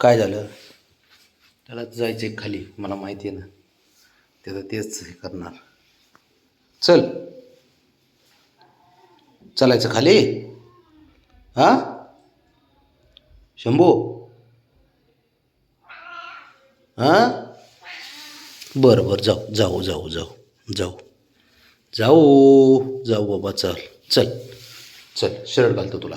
काय झालं? त्याला जायचं खाली, मला माहिती आहे ना. त्याचं तेच हे करणार. चल, चालायचं खाली. हा शंभू, हा बरं बरं, जाऊ जाऊ जाऊ जाऊ जाऊ जाऊ जाऊ बाबा. चल चल चल, शर्ट घालतो तुला.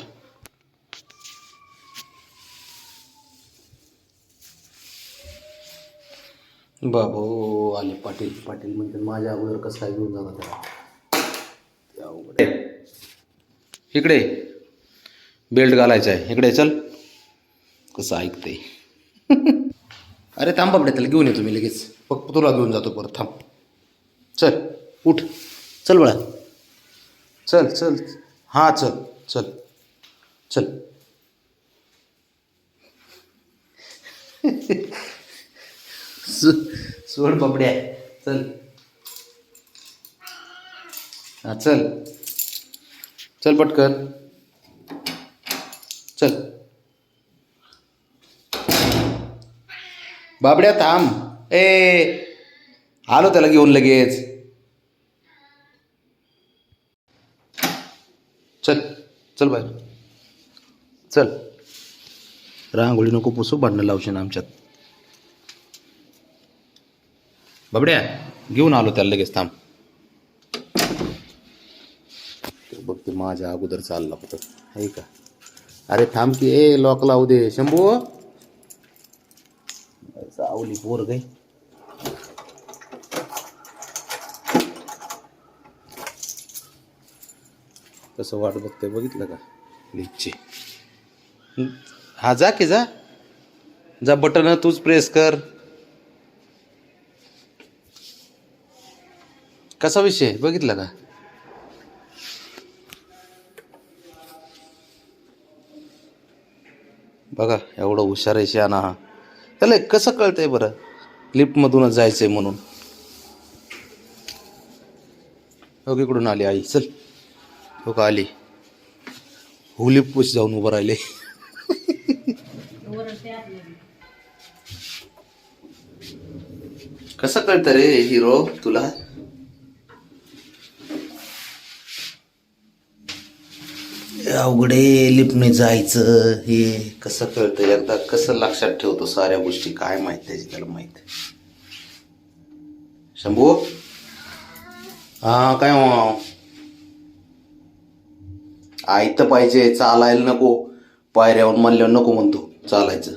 बाबू आले पाटील. पाटील म्हणते माझ्या अगोदर कसं काय घेऊन जाणार त्याला. अवघड आहे. इकडे बेल्ट घालायचा आहे. इकडे चल. कसं ऐकते. अरे थांब बाबड्या, त्याला घेऊन येतो मी लगेच. फक्त तुला घेऊन जातो परत. थांब. चल उठ. चल बळा. चल चल. हां चल चल चल. सोड बाबड्या. चल. हां चल. चल पटकन. चल बाबड्या थांब. आलो त्याला घेऊन लगेच. चल चल बाहेर. चल. रांगोळी नको पुसू, भांडणं लावशील आमच्यात. बाबड्या घेऊन आलो त्याला लगेच. थांब. बघ ते माझ्या अगोदर चालला होतं आहे का. अरे थांब की. लॉक लावू दे शंभू. सावली पोर गई. कसं वाट बघते बघितलं का लिपची. हा जा की जा. जा बटन तूच प्रेस कर. कसा विषय बघितला का. बघा एवढं हुशार आहे शहाणा हा. त्याला कसं कळतंय बरं लिफ्टमधूनच जायचंय म्हणून. हो इकडून आली आई. चल. हो का आली. हो लिफ्ट पुश जाऊन उभं राहिले. कसं कळतं रे हिरो तुला. अवघडे लिफ्टने जायचं हे कसं कळतं. एकदा कसं लक्षात ठेवतो साऱ्या गोष्टी. काय माहित त्याची त्याला माहित. शंभू. हा काय आयतं पाहिजे. चालायला नको. पायऱ्यावर मानल्यावर नको म्हणतो चालायचं.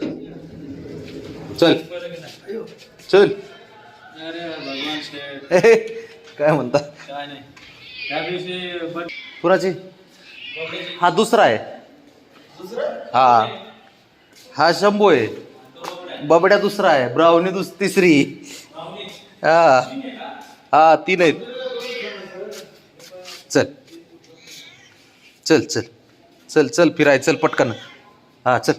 चल चल. काय म्हणता. कुणाची. हा दुसरा आहे. हा हा शंभू आहे. बबड्या दुसरा आहे. ब्राउनी तिसरी. हा हा तीन आहेत. चल चल चल चल चल फिराय. चल पटकन. हा चल.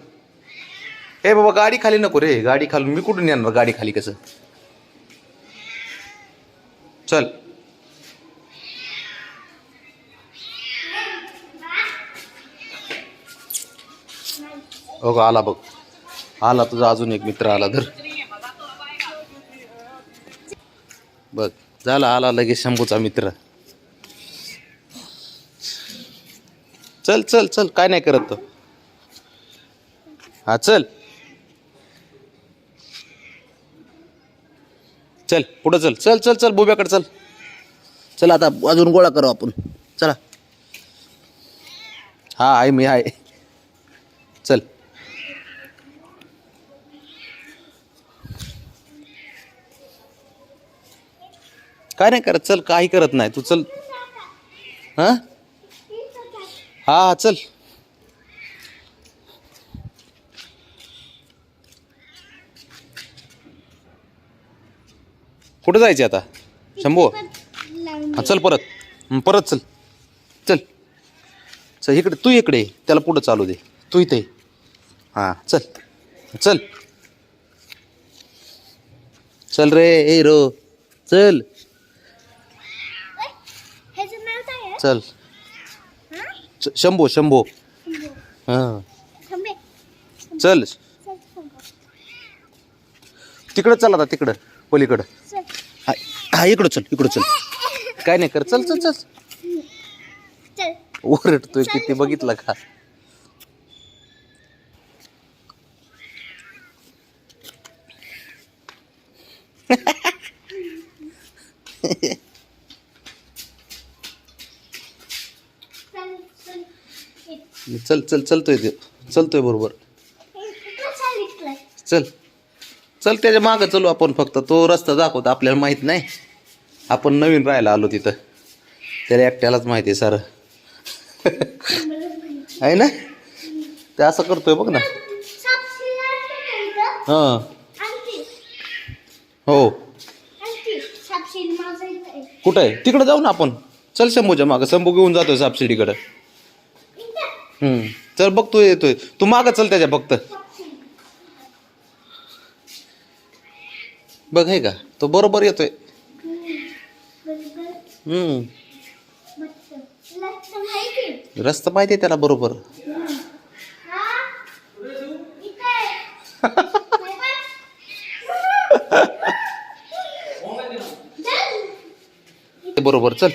हे बाबा गाडी खाली नको रे. गाडी खालून मी कुठून येणार. गाडी खाली कसं. चल. हो का आला बघ. आला तुझा अजून एक मित्र आला. धर बघ झाला. आला लगेच शंभूचा मित्र. चल चल चल. काय नाही करत तो. हा चल चल पुढं चल. चल चल चल बोब्याकडे चल. चल आता अजून गोळा करू आपण. चला. हा आहे मी आहे. चल. काय नाही करत. चल काही करत नाही तू. चल. हां हा चल. कुठं जायचे आता शंभू. हा चल परत. परत चल. चल चल इकडे. तू इकडे. त्याला पुढं चालू दे. तू इथे. हां चल चल. चल रे हिरो. चल चल. शंभू शंभू. हां चल. तिकडं चल आता, तिकडं पलीकडं. हा हा, इकडं चल, इकडं चल. काय नाही कर, चल चल चल. ओरडतोय किती बघितलं का. चल चल, चलतोय ते, चलतोय बरोबर. चल चल, त्याच्या मागं चलू आपण. फक्त तो रस्ता दाखवतो, आपल्याला माहित नाही. आपण नवीन राहायला आलो तिथं, त्याला एकट्यालाच माहिती आहे सारं. आहे ना, ते असं करतोय बघ ना. हां हो. कुठं आहे? तिकडं जाऊ ना आपण. चल शंभूच्या मागं, शंभू घेऊन जातोय सबसिडीकडं. चल बघ, तू येतोय, तू मागं चल त्याच्या फक्त. बघ आहे का, तो बरोबर येतोय. रस्ता माहिती आहे त्याला बरोबर. बरोबर चल.